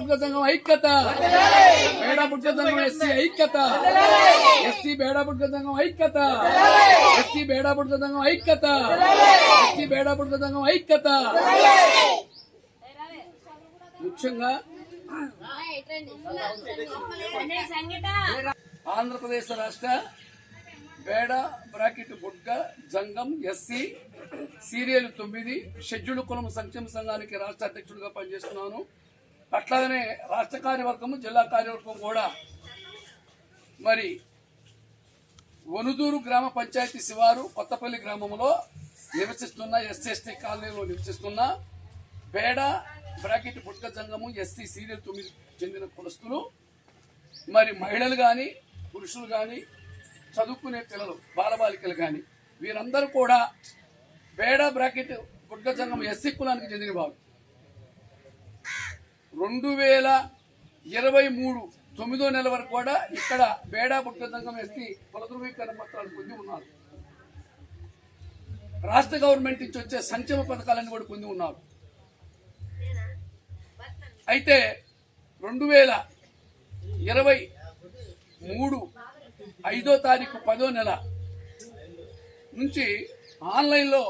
బుడ్గ సంఘం ఐక్యత, బేడా బుడ్గ సంఘం ఎస్సీ ఐక్యత, ఎస్సీ బేడా బుడ్గ సంఘం ఐక్యత, ఎస్సీ బేడా బుడ్గ సంఘం ఐక్యత, ఎస్సీ బేడా బుడ్గ సంఘం ఐక్యత. ముఖ్యంగా ఆంధ్రప్రదేశ్ రాష్ట్ర బేడా బ్రాకెట్ బుడ్గ జంగం ఎస్సీ సీరియల్ 9 షెడ్యూల్డ్ కులం సంక్షేమ సంఘానికి రాష్ట్ర అధ్యక్షుడిగా పనిచేస్తున్నాను. అట్లాగనే రాష్ట్ర కార్యవర్గము జిల్లా కార్యవర్గం కూడా మరి వనుదూరు గ్రామ పంచాయతీ శివారు కొత్తపల్లి గ్రామంలో నివసిస్తున్న ఎస్సీ కాలనీలో నివసిస్తున్న బేడా బ్రాకెట్ బుడ్గ జంగము ఎస్సీ సీరియల్ 9 చెందిన కులస్తులు మరి మహిళలు కానీ పురుషులు కానీ చదువుకునే పిల్లలు బాలబాలికలు కానీ వీరందరూ కూడా బేడా బ్రాకెట్ బుడ్గ జంగం ఎస్సీ కులానికి చెందిన వారు. 2023 9వ నెల వరకు కూడా ఇక్కడ బేడా బుడ్గ జంగం ఎస్సీ కుల ధృవీకరణ పత్రాలు పొంది ఉన్నారు. రాష్ట్ర గవర్నమెంట్ నుంచి వచ్చే సంక్షేమ పథకాలన్నీ కూడా పొంది ఉన్నారు. అయితే 2023 5వ తారీఖు 10వ నెల నుంచి ఆన్లైన్లో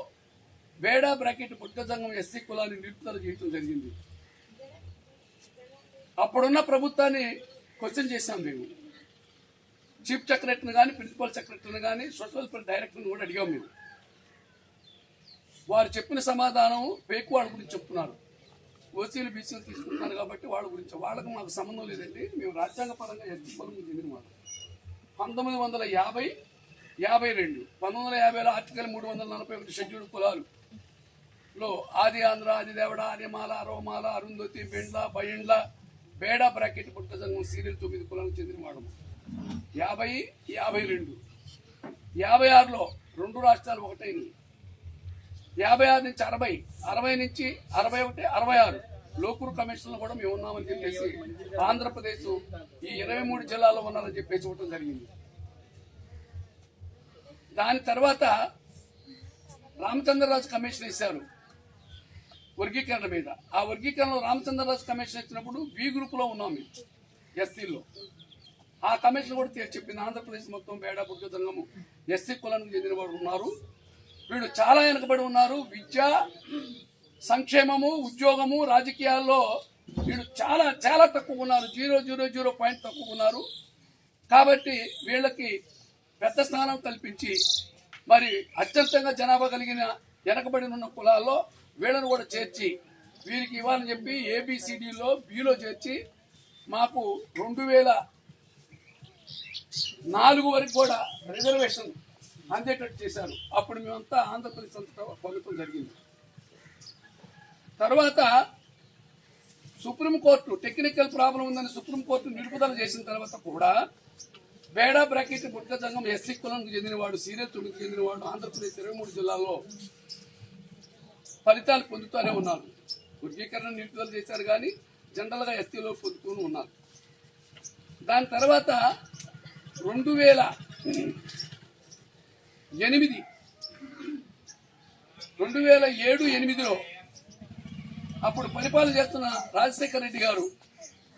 బేడా బ్రాకెట్ బుడ్గ జంగం ఎస్సీ కులాన్ని నిలుపుదల చేయడం జరిగింది. అప్పుడున్న ప్రభుత్వాన్ని క్వశ్చన్ చేశాం మేము. చీఫ్ సెక్రటరీని కానీ ప్రిన్సిపల్ సెక్రటరీని కానీ సోషల్ వెల్ఫేర్ డైరెక్టర్ని కూడా అడిగాం మేము. వారు చెప్పిన సమాధానం పేకు వాళ్ళ గురించి చెప్తున్నారు. ఓసీలు బీసీలు తీసుకుంటున్నారు కాబట్టి వాళ్ళ గురించి వాళ్ళకు మాకు సంబంధం లేదండి. మేము రాజ్యాంగ పరంగా ఎస్సీ కులం చెందిన వాళ్ళు. 1950, 52, 1950లో ఆర్టికల్ 341 షెడ్యూల్డ్ కులాలులో ఆది ఆంధ్ర, ఆది దేవడ, ఆర్యమాల, అరవమాల, అరుంధతి, బెండ్ల, బయండ్ల, బేడా బ్రాకెట్ బుడ్గ జంగం సీరియల్ 9 కులానికి చెందిన వాడము. 50, 52, 56లో 2 రాష్ట్రాలు ఒకటైనవి. 56 నుంచి 60, 60 నుంచి 61, 66 లోకూరు కమిషన్లో కూడా మేము ఉన్నామని చెప్పేసి ఆంధ్రప్రదేశ్ ఈ 23 జిల్లాల్లో ఉన్నారని చెప్పేసి ఇవ్వడం జరిగింది. దాని తర్వాత రామచంద్రరాజు కమిషన్ ఇచ్చారు వర్గీకరణ మీద. ఆ వర్గీకరణలో రామచంద్రరాజు కమిషన్ ఇచ్చినప్పుడు బి గ్రూపులో ఉన్నాం మేము ఎస్సీలో. ఆ కమిషన్ కూడా చెప్పింది ఆంధ్రప్రదేశ్ మొత్తం బేడా బుడ్గ జంగము ఎస్సీ కులానికి చెందిన వారు ఉన్నారు, వీళ్ళు చాలా వెనుకబడి ఉన్నారు, విద్య, సంక్షేమము, ఉద్యోగము, రాజకీయాల్లో వీళ్ళు చాలా చాలా తక్కువ ఉన్నారు, 0.00 పాయింట్ తక్కువ ఉన్నారు. కాబట్టి వీళ్ళకి పెద్ద స్థానం కల్పించి మరి అత్యంతంగా జనాభా కలిగిన వెనకబడి ఉన్న కులాల్లో వీళ్ళను కూడా చేర్చి వీరికి ఇవ్వాలని చెప్పి ABCDలో బిలో చేర్చి మాకు 2004 వరకు కూడా రిజర్వేషన్ అందేటట్టు చేశారు. అప్పుడు మేమంతా ఆంధ్రప్రదేశ్ అంతటా పొందడం జరిగింది. తర్వాత సుప్రీంకోర్టు టెక్నికల్ ప్రాబ్లం ఉందని సుప్రీంకోర్టు నిలుపుదల చేసిన తర్వాత కూడా బేడా బ్రాకెట్ బుడ్గ జంగం ఎస్సీ కులానికి చెందినవాడు సీరియల్ 9కి చెందినవాడు ఆంధ్రప్రదేశ్ 23 జిల్లాల్లో ఫలితాలు పొందుతూనే ఉన్నారు. వర్గీకరణ నిలుపుదల చేశారు కానీ జనరల్గా ఎస్సీలో పొందుతూనే ఉన్నారు. దాని తర్వాత 2007-8లో అప్పుడు పరిపాలన చేస్తున్న రాజశేఖర రెడ్డి గారు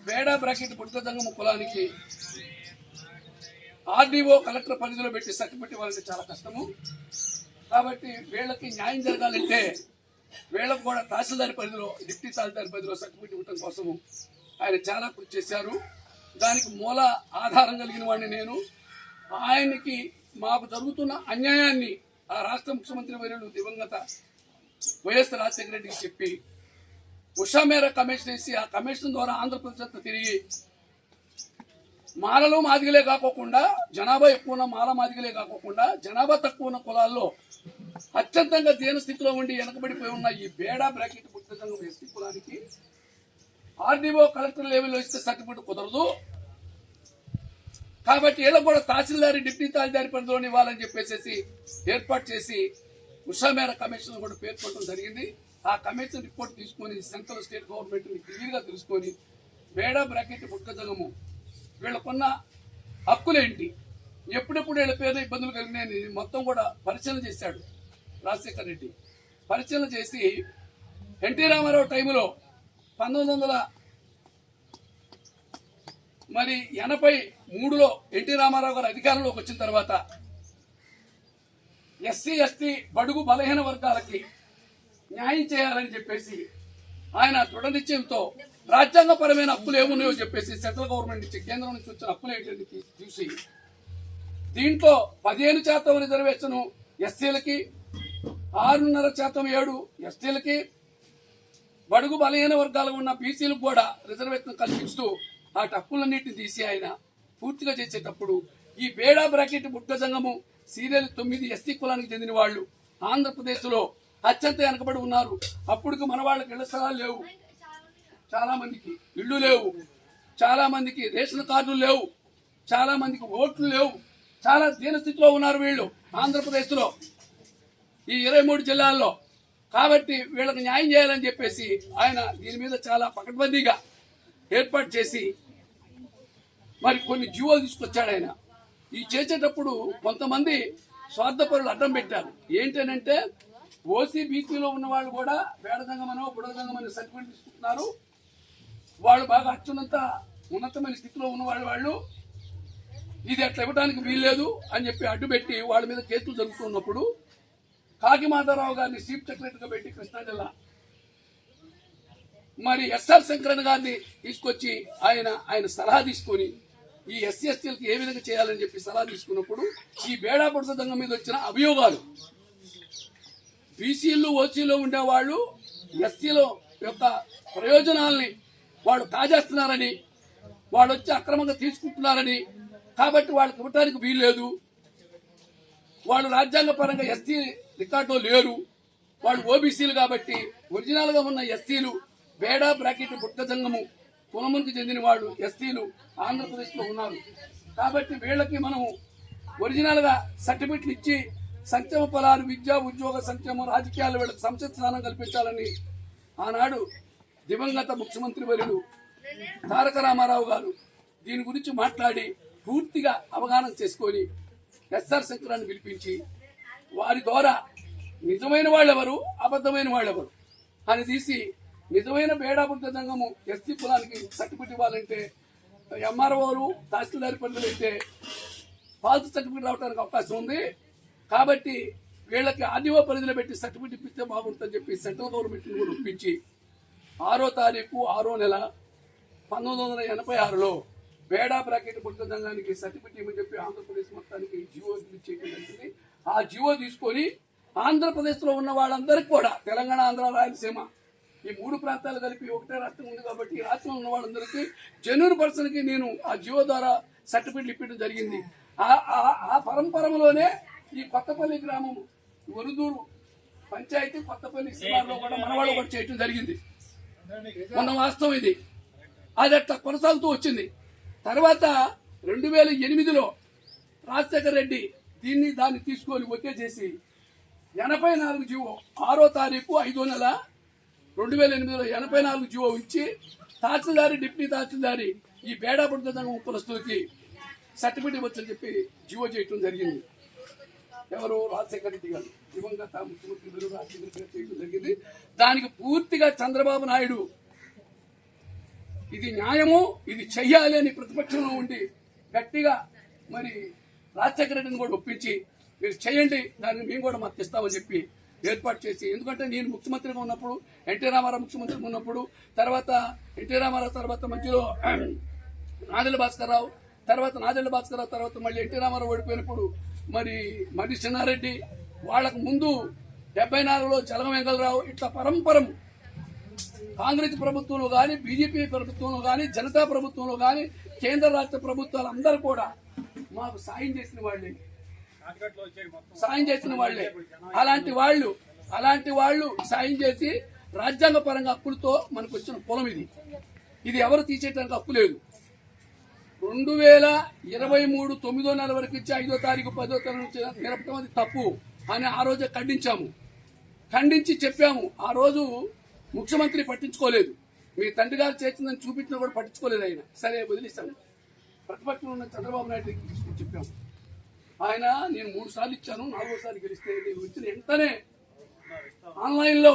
బేడా బ్రాకెట్ బుడ్గ జంగం కులానికి ఆర్డీఓ కలెక్టర్ పరిధిలో పెట్టి సర్టిఫికెట్ ఇవ్వాలంటే చాలా కష్టము. కాబట్టి వీళ్ళకి న్యాయం జరగాలంటే వీళ్ళకు కూడా తహసీల్దార్ పరిధిలో, డిప్యూటీ తహసీల్దార్ పరిధిలో సర్టిఫికెట్ ఇవ్వడం కోసము ఆయన చాలా కృషి చేశారు. దానికి మూల ఆధారం కలిగిన వాడిని నేను. ఆయనకి మాకు జరుగుతున్న అన్యాయాన్ని ఆ రాష్ట్ర ముఖ్యమంత్రి వర్యులు దివంగత వైఎస్ రాజశేఖర రెడ్డికి చెప్పి ఉషా మేర కమిషన్ వేసి ఆ కమిషన్ ద్వారా ఆంధ్రప్రదేశ్ అంతా తిరిగి మాలలో మాదిగలే కాకోకుండా, జనాభా ఎక్కువ ఉన్న మాల మాదిగలే కాకోకుండా జనాభా తక్కువ ఉన్న కులాల్లో అత్యంతంగా దీన స్థితిలో ఉండి వెనకబడిపోయి ఉన్న ఈ బేడా బ్రాకెట్ బుడ్గ జంగం ఎస్సీ కులానికి ఆర్డీఓ కలెక్టర్ లెవెల్లో ఇస్తే సర్టిఫికెట్ కుదరదు. కాబట్టి వీళ్ళకు కూడా తహసీల్దారి, డిప్యూటీ తహసీల్దారి పరిధిలోని ఇవ్వాలని చెప్పేసి ఏర్పాటు చేసి ఉషా మేర కమిషన్ కూడా పేర్కొనడం జరిగింది. ఆ కమిషన్ రిపోర్ట్ తీసుకొని సెంట్రల్ స్టేట్ గవర్నమెంట్ని క్లియర్గా తెలుసుకొని బేడా బ్రాకెట్ బుడ్గ జంగము వీళ్ళకున్న హక్కులేంటి, ఎప్పుడెప్పుడు వీళ్ళ పేరు ఇబ్బందులు కలిగినాయని మొత్తం కూడా పరిశీలన చేశాడు రాజశేఖర రెడ్డి. పరిశీలన చేసి ఎన్టీ రామారావు టైంలో మరి 83లో ఎన్టీ రామారావు గారు అధికారంలోకి వచ్చిన తర్వాత ఎస్సీ ఎస్టీ బడుగు బలహీన వర్గాలకి న్యాయం చేయాలని చెప్పేసి ఆయన దృఢ నిశ్చయంతో రాజ్యాంగపరమైన అప్పులు ఏమున్నాయో చెప్పేసి సెంట్రల్ గవర్నమెంట్ నుంచి కేంద్రం నుంచి వచ్చిన అప్పులు ఏంటని చూసి దీంట్లో 15% రిజర్వేషన్ ఎస్సీలకి, 6.5% ఎస్టీలకి, బడుగు బలహీన వర్గాలకు ఉన్న బీసీలకు కూడా రిజర్వేషన్ కల్పిస్తూ ఆ అప్పులన్నింటినీ తీసి ఆయన పూర్తిగా చేసేటప్పుడు ఈ బేడా బ్రాకెట్ బుట్ట సంఘము సీరియల్ 9 ఎస్టీ కులానికి చెందిన వాళ్ళు ఆంధ్రప్రదేశ్లో అత్యంత వెనకబడి ఉన్నారు. అప్పటికి మన వాళ్ళకి ఇళ్ల స్థలాలు లేవు, చాలా మందికి ఇళ్ళు లేవు, చాలా మందికి రేషన్ కార్డులు లేవు, చాలా మందికి ఓట్లు లేవు, చాలా దీనస్థితిలో ఉన్నారు వీళ్ళు ఆంధ్రప్రదేశ్లో ఈ 23 జిల్లాల్లో. కాబట్టి వీళ్ళకి న్యాయం చేయాలని చెప్పేసి ఆయన దీని మీద చాలా పకడ్బందీగా ఏర్పాటు చేసి మరి కొన్ని జీవోలు తీసుకొచ్చాడు. ఆయన ఈ చేసేటప్పుడు కొంతమంది స్వార్థపరులు అడ్డం పెట్టారు. ఏంటనంటే ఓసీ బీసీలో ఉన్న వాళ్ళు కూడా వేడదంగమనో బుడదంగమనో సర్టిఫికేట్ తీసుకుంటున్నారు, వాళ్ళు బాగా ఉన్నతమైన స్థితిలో ఉన్న వాళ్ళు ఇది అట్లా ఇవ్వడానికి వీల్లేదు అని చెప్పి అడ్డుపెట్టి వాళ్ళ మీద కేసులు జరుగుతున్నప్పుడు కాకి మాధవరావు గారిని చీఫ్ సెక్రటరీగా పెట్టి కృష్ణా జిల్లా మరి ఎస్ఆర్ శంకరన్ గారిని తీసుకొచ్చి ఆయన సలహా తీసుకొని ఈ ఎస్సీ ఎస్టీలకు ఏ విధంగా చేయాలని చెప్పి సలహా తీసుకున్నప్పుడు ఈ బేడా బుడత దంగం మీద వచ్చిన అభియోగాలు బీసీలు ఓసీలో ఉండేవాళ్ళు ఎస్సీల యొక్క ప్రయోజనాలని వాళ్ళు కాజేస్తున్నారని, వాళ్ళు వచ్చి అక్రమంగా తీసుకుంటున్నారని, కాబట్టి వాళ్ళకి ఇవ్వటానికి వీల్లేదు, వాళ్ళు రాజ్యాంగపరంగా ఎస్సీ రికార్డులో లేరు, వాళ్ళు ఓబీసీలు కాబట్టి ఒరిజినల్గా ఉన్న ఎస్సీలు బేడా బ్రాకెట్ బుట్ట సంఘము కులమునికి చెందిన వాళ్ళు ఎస్సీలు ఆంధ్రప్రదేశ్లో ఉన్నారు. కాబట్టి వీళ్ళకి మనము ఒరిజినల్గా సర్టిఫికెట్లు ఇచ్చి సంక్షేమ ఫలాలు, విద్యా ఉద్యోగ సంక్షేమం, రాజకీయాలు వీళ్ళకి సంసద స్థానం కల్పించాలని ఆనాడు దివంగత ముఖ్యమంత్రి వర్యులు తారక రామారావు గారు దీని గురించి మాట్లాడి పూర్తిగా అవగాహన చేసుకొని ఎస్ఆర్ శంకరాన్ని పిలిపించి వారి ద్వారా నిజమైన వాళ్ళెవరు, అబద్ధమైన వాళ్ళెవరు అని తీసి నిజమైన బేడా బుట్ట సంఘము ఎస్టీ కులానికి సర్టిఫికెట్ ఇవ్వాలంటే ఎంఆర్ఓలు తహసీల్దారి పనులు అయితే ఫాల్స్ సర్టిఫికెట్ రావడానికి అవకాశం ఉంది. కాబట్టి వీళ్ళకి ఆర్డీఓ పరిధిలో పెట్టి సర్టిఫికెట్ ఇప్పిస్తే బాగుంటుందని చెప్పి సెంట్రల్ గవర్నమెంట్ని కూడా ఒప్పించి 6వ తారీఖు 6వ నెల 1986లో బేడా బ్రాకెట్ బుట్ట సంఘానికి సర్టిఫికెట్ ఇవ్వని చెప్పి ఆంధ్రప్రదేశ్ మొత్తానికి జీవో చేయడం జరిగింది. ఆ జీవో తీసుకొని ఆంధ్రప్రదేశ్లో ఉన్న వాళ్ళందరికీ కూడా తెలంగాణ, ఆంధ్ర, రాయలసీమ ఈ 3 ప్రాంతాలు కలిపి ఒకటే రాష్ట్రం ఉంది కాబట్టి ఈ రాష్ట్రంలో ఉన్న వాళ్ళందరికీ జెన్యూన్ పర్సన్కి నేను ఆ జీవో ద్వారా సర్టిఫికెట్లు ఇప్పడం జరిగింది. ఆ పరంపరలోనే ఈ కొత్తపల్లి గ్రామం వరుదూరు పంచాయతీ కొత్తపల్లి శివార్లో కూడా మనవాళ్ళు కూడా చేయటం జరిగింది. మొన్న వాస్తవం ఇది. అది అట్లా కొనసాగుతూ వచ్చింది. తర్వాత 2008లో రాజశేఖర రెడ్డి దాన్ని తీసుకొని ఒకే చేసి 84 జీవో 6వ తారీఖు 5వ నెల 2008లో 84 జీవో ఇచ్చి తహసీల్దారి, డిప్యూటీ తహసీల్దారి ఈ బేడా బుట్ట సంఘం కులస్తులకి సర్టిఫికెట్ ఇవ్వచ్చని చెప్పి జీవో చేయటం జరిగింది. ఎవరు? రాజశేఖర రెడ్డి గారు దివంగత ముఖ్యమంత్రి రాజశేఖర రెడ్డి చేయడం జరిగింది. దానికి పూర్తిగా చంద్రబాబు నాయుడు ఇది న్యాయము, ఇది చెయ్యాలి అని ప్రతిపక్షంలో ఉండి గట్టిగా మరి రాజశేఖర రెడ్డిని కూడా ఒప్పించి మీరు చేయండి, దానికి మేము కూడా మద్దతు ఇస్తామని చెప్పి ఏర్పాటు చేసి, ఎందుకంటే నేను ముఖ్యమంత్రిగా ఉన్నప్పుడు, ఎన్టీ రామారావు ముఖ్యమంత్రిగా ఉన్నప్పుడు, తర్వాత ఎన్టీ రామారావు తర్వాత మధ్యలో నాదెళ్ల భాస్కర్ రావు, తర్వాత మళ్ళీ ఎన్టీ రామారావు ఓడిపోయినప్పుడు మరి చిన్నారెడ్డి, వాళ్ళకు ముందు 74లో జలగం వెంగళరావు, ఇట్లా పరంపరం కాంగ్రెస్ ప్రభుత్వంలో కానీ, బీజేపీ ప్రభుత్వంలో కానీ, జనతా ప్రభుత్వంలో కానీ, కేంద్ర రాష్ట్ర ప్రభుత్వాలు అందరూ కూడా మాకు సాయం చేసిన వాళ్ళే. అలాంటి వాళ్ళు సాయం చేసి రాజ్యాంగ పరంగా అప్పులతో మనకు వచ్చిన పొలం ఇది ఎవరు తీసేయడానికి హక్కు లేదు. 2023 9వ నెల వరకు ఇచ్చి 5వ తారీఖు 10వ తారీఖు నిరపటం అది తప్పు అని ఆ రోజే ఖండించి చెప్పాము. ఆ రోజు ముఖ్యమంత్రి పట్టించుకోలేదు. మీ తండ్రి గారు చేసిందని చూపించినా కూడా పట్టించుకోలేదు. ఆయన సరే వదిలేస్తాను. ప్రతిపక్షంలో ఉన్న చంద్రబాబు నాయుడు చెప్పాము. ఆయన నేను 3 సార్లు ఇచ్చాను, 4వసారి గెలిస్తే నేను వచ్చిన వెంటనే ఆన్లైన్లో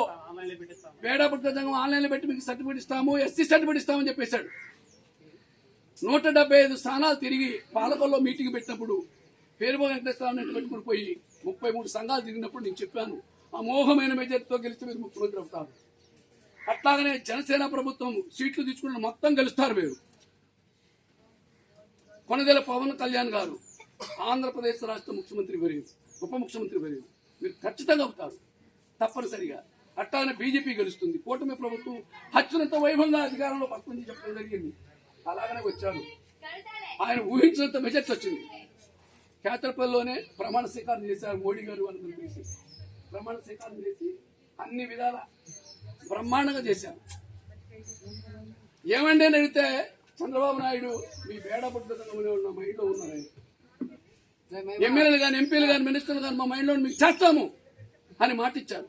బేడా బుట్ట సంఘం ఆన్లైన్లో పెట్టి మీకు సర్టిఫికేట్ ఇస్తాము, ఎస్సీ సర్టిఫికేట్ ఇస్తామని చెప్పేశాడు. 175 స్థానాలు తిరిగి పాలకొల్లో మీటింగ్ పెట్టినప్పుడు పేరుమ వెంకటేశ్వరరావు నెట్టు పెట్టుకుని పోయి 33 సంఘాలు తిరిగినప్పుడు నేను చెప్పాను, అమోఘమైన మెజార్టీతో గెలిస్తే మీరు ముఖ్యమంత్రి అవుతారు. అట్లాగనే జనసేన ప్రభుత్వం సీట్లు తీసుకున్న మొత్తం గెలుస్తారు. మీరు కొనదెల పవన్ కళ్యాణ్ గారు ఆంధ్రప్రదేశ్ రాష్ట్ర ముఖ్యమంత్రి వర్యులు, ఉప ముఖ్యమంత్రి వర్యులు, మీరు ఖచ్చితంగా అవుతారు తప్పనిసరిగా. అట్లానే బీజేపీ గెలుస్తుంది. కూటమి ప్రభుత్వం అత్యున్నత వైభవంగా అధికారంలో పడుతుంది చెప్పడం జరిగింది. అలాగనే వచ్చారు. ఆయన ఊహించినంత మెజార్టీ వచ్చింది. కేతరపల్లిలోనే ప్రమాణ స్వీకారం చేశారు మోడీ గారు అందరూ కలిసి. ప్రమాణ స్వీకారం చేసి అన్ని విధాల బ్రహ్మాండంగా చేశారు. ఏమండి అని అడిగితే చంద్రబాబు నాయుడు మీ బేడపడ్డంలో ఉన్న మైండ్లో ఉన్నారు. ఎమ్మెల్యేలు కానీ ఎంపీలు కానీ మినిస్టర్లు కానీ మా మైండ్లో మీకు చేస్తాము అని మాట ఇచ్చారు.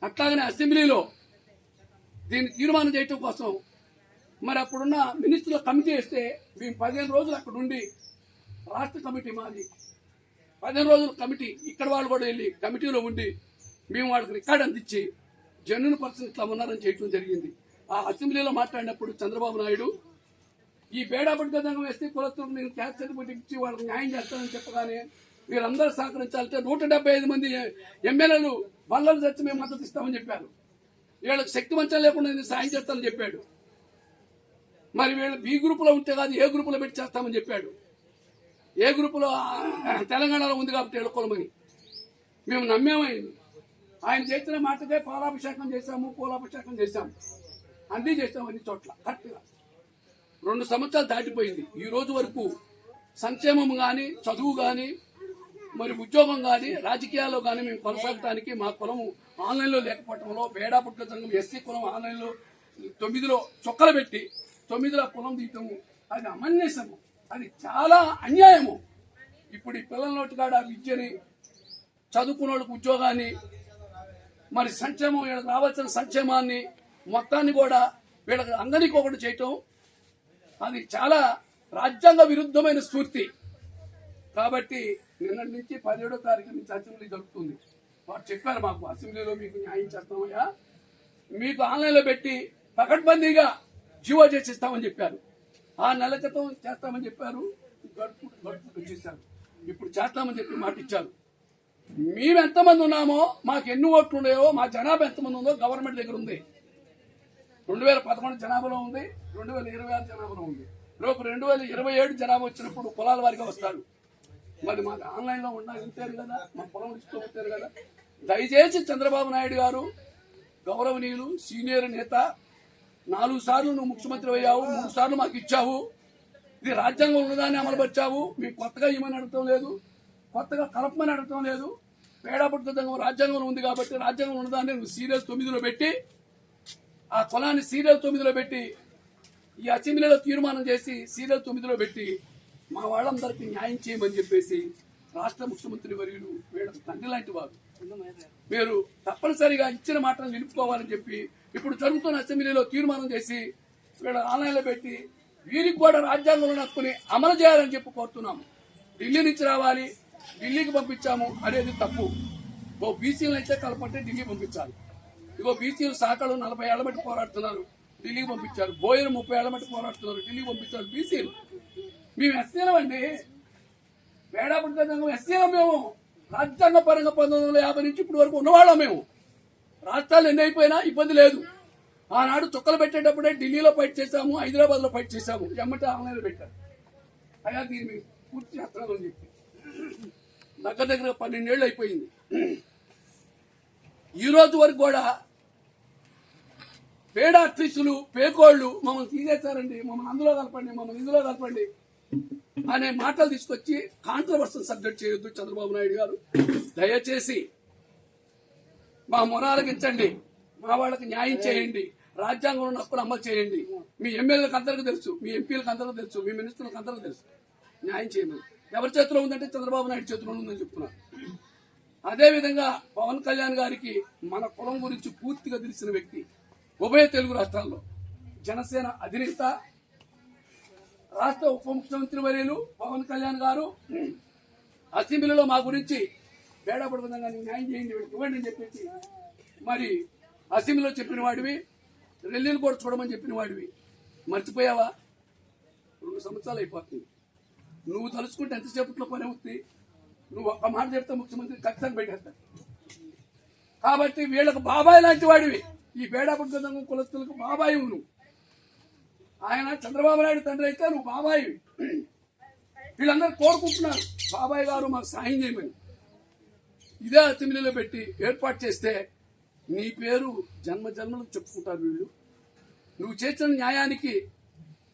అట్లాగనే అసెంబ్లీలో దీన్ని తీర్మానం చేయటం కోసం మరి అప్పుడున్న మినిస్టర్ల కమిటీ వేస్తే మేము 15 రోజులు అక్కడ ఉండి, రాష్ట్ర కమిటీ మాది 15 రోజుల కమిటీ, ఇక్కడ వాళ్ళు కూడా వెళ్ళి కమిటీలో ఉండి మేము వాళ్ళకి రికార్డు అందించి జెన్యున్ పర్సన్ ఇట్లా ఉన్నారని చేయడం జరిగింది. ఆ అసెంబ్లీలో మాట్లాడినప్పుడు చంద్రబాబు నాయుడు ఈ బేడాపట్టుకదంగా వేస్తే కులస్తులకు నేను క్యాస్ట్ సర్టిఫికేట్ ఇచ్చి వాళ్ళకి న్యాయం చేస్తానని చెప్పగానే మీరందరూ సహకరించాలంటే 175 మంది ఎమ్మెల్యేలు బల్లలు తెచ్చి మేము మద్దతు ఇస్తామని చెప్పారు. వీళ్ళకి శక్తి మంచం లేకుండా నేను సాయం చేస్తానని చెప్పాడు. మరి వీళ్ళు బి గ్రూపులో ఉంటే కాదు ఏ గ్రూపులో పెట్టి చేస్తామని చెప్పాడు. ఏ గ్రూపులో తెలంగాణలో ఉంది కాబట్టి ఎడుకోలమని మేము నమ్మేమైంది. ఆయన చేసిన మాటకే పాలాభిషేకం చేశాము, పూలాభిషేకం చేశాము, అన్నీ చేశాము అన్ని చోట్ల కరెక్ట్గా. 2 సంవత్సరాలు దాటిపోయింది. ఈ రోజు వరకు సంక్షేమం కానీ, చదువు కానీ, మరి ఉద్యోగం కానీ, రాజకీయాల్లో కానీ మేము కొనసాగటానికి మా కులం ఆన్లైన్లో లేకపోవడంలో బేడాపుట్ల సంఘం ఎస్సీ కులం ఆన్లైన్లో 9లో చొక్కలు పెట్టి 9లో కులం తీయటము అది అమన్యసము, అది చాలా అన్యాయము. ఇప్పుడు ఈ పిల్లల నోటి కాడ విద్యని, చదువుకున్న వాళ్ళకి ఉద్యోగాన్ని, మరి సంక్షేమం వీళ్ళకి రావాల్సిన సంక్షేమాన్ని మొత్తాన్ని కూడా వీళ్ళకి అందరికీ ఒకటి చేయటం అది చాలా రాజ్యాంగ విరుద్ధమైన స్ఫూర్తి. కాబట్టి నిన్నటి నుంచి 17వ తారీఖు నుంచి అసెంబ్లీ జరుగుతుంది. వారు చెప్పారు మాకు అసెంబ్లీలో మీకు న్యాయం చేస్తామయ్యా, మీకు ఆన్లైన్లో పెట్టి పకడ్బందీగా జీవో చేసిస్తామని చెప్పారు. 6 నెలల క్రితం చేస్తామని చెప్పారు, గడుపు చేశారు. ఇప్పుడు చేస్తామని చెప్పి మాట ఇచ్చారు. మేము ఎంతమంది ఉన్నామో, మాకు ఎన్ని ఓట్లు ఉన్నాయో, మా జనాభా ఎంతమంది ఉందో గవర్నమెంట్ దగ్గర ఉంది. 2011 జనాభాలో ఉంది, 2026 జనాభాలో ఉంది. రేపు 2027 జనాభా వచ్చినప్పుడు కులాల వారిగా వస్తారు. మరి మాకు ఆన్లైన్లో ఉండాలి ఉంటారు కదా, మా పొలం లిస్టులో ఉంటారు కదా. దయచేసి చంద్రబాబు నాయుడు గారు గౌరవనీయులు, సీనియర్ నేత, 4 సార్లు నువ్వు ముఖ్యమంత్రి అయ్యావు, 3 సార్లు మాకు ఇచ్చావు. ఇది రాజ్యాంగం ఉన్నదాన్ని అమలుపరిచావు. మీకు కొత్తగా ఇవ్వమని అడగటం లేదు, కొత్తగా కలపమని అడగటం లేదు. పేడాపుట్టుదంగం రాజ్యాంగంలో ఉంది కాబట్టి రాజ్యాంగం ఉన్నదాన్ని నువ్వు సీరియల్ 9లో పెట్టి, ఆ కులాన్ని సీరియల్ 9లో పెట్టి, ఈ అసెంబ్లీలో తీర్మానం చేసి సీరియల్ 9లో పెట్టి మా వాళ్ళందరికీ న్యాయం చేయమని చెప్పేసి రాష్ట్ర ముఖ్యమంత్రి వర్యులు వీళ్ళకి తండ్రి లాంటి వారు, మీరు తప్పనిసరిగా ఇచ్చిన మాటలు నిలుపుకోవాలని చెప్పి ఇప్పుడు జరుగుతున్న అసెంబ్లీలో తీర్మానం చేసి వీళ్ళ ఆన్లైన్లో పెట్టి వీరికి కూడా రాజ్యాంగంలో నక్కుని అమలు చేయాలని చెప్పి కోరుతున్నాము. ఢిల్లీ నుంచి రావాలి, ఢిల్లీకి పంపించాము అనేది తప్పు. ఓ బీసీలను అయితే కలపంటే ఢిల్లీ పంపించాలి. ఇగో బీసీలు శాఖలు 40 ఏళ్ల బట్టి పోరాడుతున్నారు, ఢిల్లీకి పంపించారు. బోయలు 30 ఏళ్ల బట్టి పోరాడుతున్నారు, ఢిల్లీకి పంపించారు. బీసీలు మేము ఎస్సీలం అండి, బేడాపుట్ల సంఘం ఎస్సీలం. మేము రాజ్యాంగ పరంగా 1950 నుంచి ఇప్పటి వరకు ఉన్నవాళ్ళం. మేము రాష్ట్రాలు ఎన్ని అయిపోయినా ఇబ్బంది లేదు. ఆనాడు చుక్కలు పెట్టేటప్పుడే ఢిల్లీలో ఫైట్ చేశాము, హైదరాబాద్లో ఫైట్ చేశాము, ఎమ్మటే ఆన్లైన్లో పెట్టారు. అయ్యా దీన్ని మీకు పూర్తి చేస్తానని చెప్పి దగ్గర 12 ఏళ్ళు అయిపోయింది. ఈ రోజు వరకు కూడా పేడ ఆర్టిస్టులు, పేకోళ్లు మమ్మల్ని తీసేశారండి, మమ్మల్ని అందులో కలపండి, మమ్మల్ని ఇందులో కలపండి అనే మాటలు తీసుకొచ్చి కాంట్రవర్సల్ సబ్జెక్ట్ చేయొద్దు చంద్రబాబు నాయుడు గారు. దయచేసి మా మొరాలకించండి, మా వాళ్ళకి న్యాయం చేయండి, రాజ్యాంగంలో హక్కులు అమలు చేయండి. మీ ఎమ్మెల్యేలకు అందరికీ తెలుసు, మీ ఎంపీలకు అందరికీ తెలుసు, మీ మినిస్టర్లకు అందరికీ తెలుసు. న్యాయం చేయమని ఎవరి చేతిలో ఉందంటే చంద్రబాబు నాయుడు చేతిలో ఉందని చెప్తున్నారు. అదేవిధంగా పవన్ కళ్యాణ్ గారికి మన కులం గురించి పూర్తిగా తెలిసిన వ్యక్తి. ఉభయ తెలుగు రాష్ట్రాల్లో జనసేన అధినేత, రాష్ట్ర ఉప ముఖ్యమంత్రి వర్యులు పవన్ కళ్యాణ్ గారు అసెంబ్లీలో మా గురించి బేడాపడకుండా న్యాయం చేయండి, ఇవ్వండి అని చెప్పేసి మరి అసెంబ్లీలో చెప్పిన వాడివి, రెల్లీలు కూడా చూడమని చెప్పిన వాడివి. మర్చిపోయావా? 2 సంవత్సరాలు అయిపోతుంది. నువ్వు తలుచుకుంటే ఎంతసేపట్లో పని అవుతుంది? నువ్వు ఒక్క మాట చెప్తే ముఖ్యమంత్రి ఖచ్చితంగా పెట్టేస్తాడు. కాబట్టి వీళ్ళకు బాబాయ్ లాంటి వాడివి, ఈ బేడాపుట్ట సంఘం కులస్తులకు బాబాయి నువ్వు. ఆయన చంద్రబాబు నాయుడు తండ్రి అయితే నువ్వు బాబాయి. వీళ్ళందరూ కోరుకుంటున్నారు బాబాయ్ గారు మాకు సాయం చేయమని. ఇదే అసెంబ్లీలో పెట్టి ఏర్పాటు చేస్తే నీ పేరు జన్మ జన్మలకు చెప్పుకుంటారు వీళ్ళు. నువ్వు చేసిన న్యాయానికి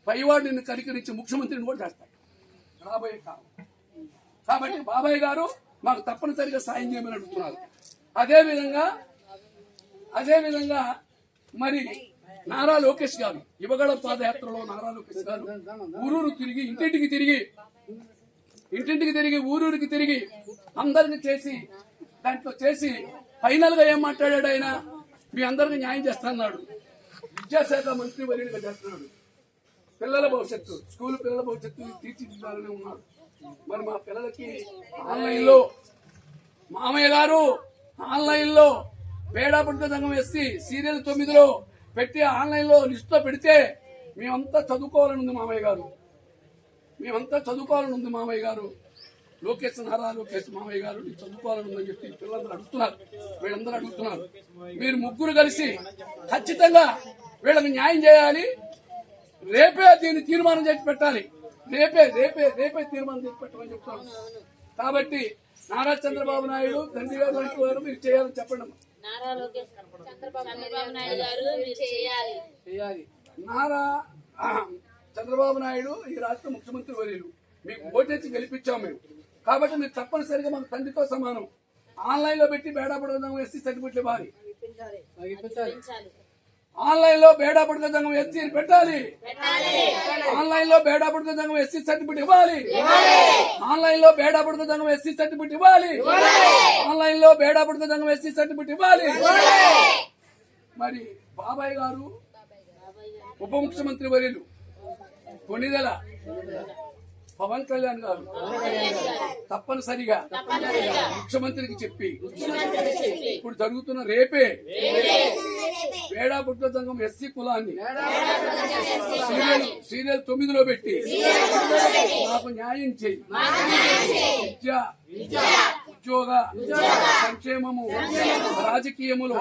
పైవాడు నిన్ను కనికరించి ముఖ్యమంత్రిని కూడా చేస్తాడు రాబోయే కాలం. కాబట్టి బాబాయ్ గారు మాకు తప్పనిసరిగా సాయం చేయమని అడుగుతున్నారు. అదేవిధంగా మరి నారా లోకేష్ గారు యువగళ పాదయాత్రలో నారా లోకేష్ గారు ఊరూరు తిరిగి ఇంటింటికి తిరిగి ఊరూరికి తిరిగి అందరికి చేసి దాంట్లో చేసి ఫైనల్ గా ఏం మాట్లాడాడు ఆయన? మీ అందరికి న్యాయం చేస్తున్నాడు, విద్యాశాఖ మంత్రి వర్యుడిగా చేస్తున్నాడు, పిల్లల భవిష్యత్తు స్కూల్ పిల్లల భవిష్యత్తు తీర్చిదిద్దాలని ఉన్నాడు. మరి మా పిల్లలకి ఆన్లైన్లో మామయ్య గారు ఆన్లైన్లో బేడాపుట్ట సంఘం ఎస్సీ సీరియల్ 9లో పెట్టి ఆన్లైన్లో లిస్టులో పెడితే మేమంతా చదువుకోవాలని ఉంది మామయ్య గారు, మేమంతా చదువుకోవాలని ఉంది మామయ్య గారు. నారా లోకేష్ మామయ్య గారు చదువుకోవాలని ఉందని చెప్పి పిల్లలందరూ అడుగుతున్నారు, వీళ్ళందరూ అడుగుతున్నారు. మీరు ముగ్గురు కలిసి ఖచ్చితంగా వీళ్ళకి న్యాయం చేయాలి. రేపే దీన్ని తీర్మానం చేసి పెట్టాలి. రేపే తీర్మానం చేసి పెట్టమని చెప్తాను. కాబట్టి నారా చంద్రబాబు నాయుడు తండ్రి గారు లాంటి వారు మీరు చేయాలని చెప్పండి. నారా చంద్రబాబు నాయుడు ఈ రాష్ట్ర ముఖ్యమంత్రి వర్యులు, మీకు ఓటేసి గెలిపించాము మేము. కాబట్టి మీరు తప్పనిసరిగా మన తండ్రితో సమానం. ఆన్లైన్ లో పెట్టి బేడాపుట్ట సంఘం ఎస్సీ సర్టిఫికెట్లు ఇవ్వాలి. ఆన్లైన్ లో బేడాపుట్ట సంఘం ఎస్సీ పెట్టాలి. ఆన్లైన్ లో బేడాపుట్ట సంఘం ఎస్సీ సర్టిఫికెట్ ఇవ్వాలి. ఆన్లైన్ లో బేడాపుట్ట సంఘం ఎస్సీ సర్టిఫికెట్ ఇవ్వాలి. ఆన్లైన్ లో బేడాపుట్ట సంఘం ఎస్సీ సర్టిఫికెట్ ఇవ్వాలి. మరి బాబాయ్ గారు ఉప ముఖ్యమంత్రి వర్యులు కొణిదెల పవన్ కళ్యాణ్ గారు తప్పనిసరిగా ముఖ్యమంత్రికి చెప్పి ఇప్పుడు జరుగుతున్న రేపే బేడాపుట్ట సంఘం ఎస్సీ కులాన్ని సీరియల్ 9లో పెట్టి మాకు న్యాయం చేయి. విద్య, ఉద్యోగ, సంక్షేమము, రాజకీయములు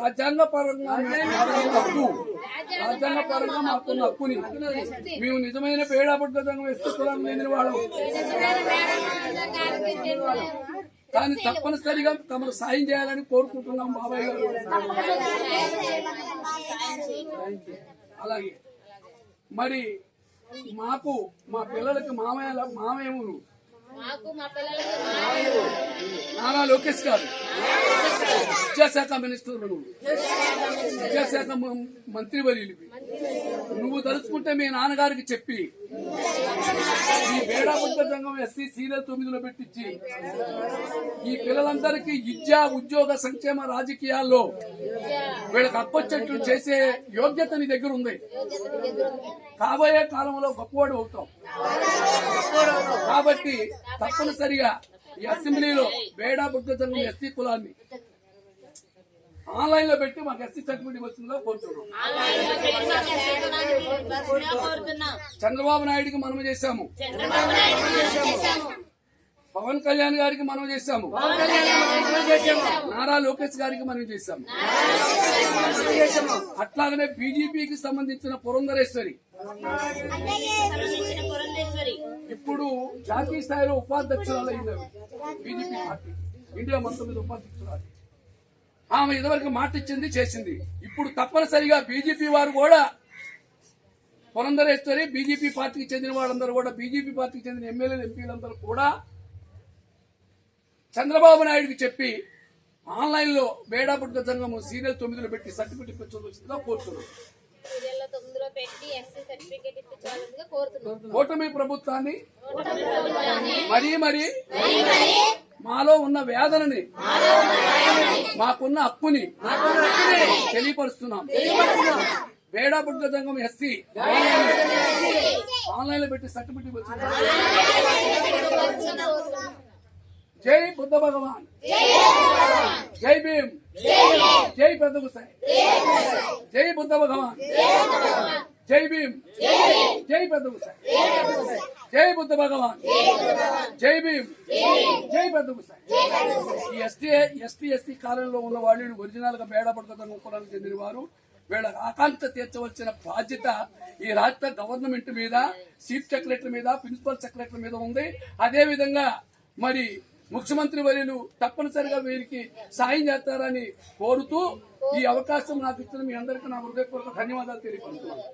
రాజ్యాంగపరంగా మాకున్న హక్కుని మేము నిజమైన బేడాపుట్ట సంఘం ఎస్సీ కులాన్ని లేని వాళ్ళం. కానీ తప్పనిసరిగా తమకు సాయం చేయాలని కోరుకుంటున్నాం బాబాయ్ గారు. అలాగే మరి మాకు మా పిల్లలకి మామయ్యములు నారా లోకేష్ గారు విద్యాశాఖ మినిస్టర్, విద్యాశాఖ మంత్రి వర్యులు, నువ్వు తలుచుకుంటే మీ నాన్నగారికి చెప్పి ఈ బేడాపుట్ట సంఘం ఎస్సీ సీరియల్ 9లో పెట్టించి ఈ పిల్లలందరికీ విద్య, ఉద్యోగ, సంక్షేమ, రాజకీయాల్లో వీళ్ళకి అప్పొచ్చేట్లు చేసే యోగ్యత నీ దగ్గర ఉంది. కాబోయే కాలంలో గొప్పవాడు అవుతాం. కాబట్టి తప్పనిసరిగా ఈ అసెంబ్లీలో బేడాపుట్ట సంఘం ఎస్సీ కులాన్ని ఆన్లైన్ లో పెట్టి మాకు ఎస్సీ సర్టిఫికేట్ వచ్చిందో కోరుతున్నాం. చంద్రబాబు నాయుడికి మనం చేశాము, పవన్ కళ్యాణ్ గారికి మనం చేశాము, నారా లోకేష్ గారికి మనం చేశాము. అట్లాగనే బీజేపీకి సంబంధించిన పురంధరేశ్వరి ఇప్పుడు జాతీయ స్థాయిలో ఉపాధ్యక్షురాలు అయింది. బీజేపీ పార్టీ ఇండియా మొత్తం మీద ఉపాధ్యక్షురాలు. ఆమె ఇదివరకు మాట ఇచ్చింది, చేసింది. ఇప్పుడు తప్పనిసరిగా బీజేపీ వారు కూడా పురంధరేశ్వరి, బీజేపీ పార్టీకి చెందిన వాళ్ళందరూ కూడా, బీజేపీ పార్టీకి చెందిన ఎమ్మెల్యేలు, ఎంపీలందరూ కూడా చంద్రబాబు నాయుడుకి చెప్పి ఆన్లైన్ లో బేడాపుట్ట సంఘం సీరియల్ 9లో పెట్టి సర్టిఫికెట్ ఇప్పించవలసిందిగా కోరుతున్నాం. కూటమి ప్రభుత్వాన్ని మరీ మాలో ఉన్న వేదనని, మాకున్న హక్కుని తెలియపరుస్తున్నాం. బేడాపుట్ట సంఘం ఎస్సీ ఆన్లైన్ లో పెట్టి సర్టిఫికెట్ వచ్చింది. జై బుద్ధ భగవాన్, జై భీమ్, జై పెద్ద గుసాయి, జై బుద్ధ భగవాన్. జై భీమ్, జై పెద్ద గుసాయి, జై బుద్ధ భగవాన్, జై భీమ్, జై పెద్ద గుసాయి. ఈ ఎస్టీ కాలంలో ఉన్న వాళ్ళు ఒరిజినల్ గా బేడపడతాను కులానికి చెందిన వారు. వీళ్ళ ఆకాంక్ష తీర్చవలసిన బాధ్యత ఈ రాష్ట్ర గవర్నమెంట్ మీద, చీఫ్ సెక్రటరీ మీద, ప్రిన్సిపల్ సెక్రటరీ మీద ఉంది. అదే విధంగా మరి ముఖ్యమంత్రి వర్యులు తప్పనిసరిగా వీరికి సాయం చేస్తారని కోరుతూ ఈ అవకాశం నాకు ఇచ్చిన మీ అందరికీ నా హృదయపూర్వక ధన్యవాదాలు తెలియపరుస్తున్నాను.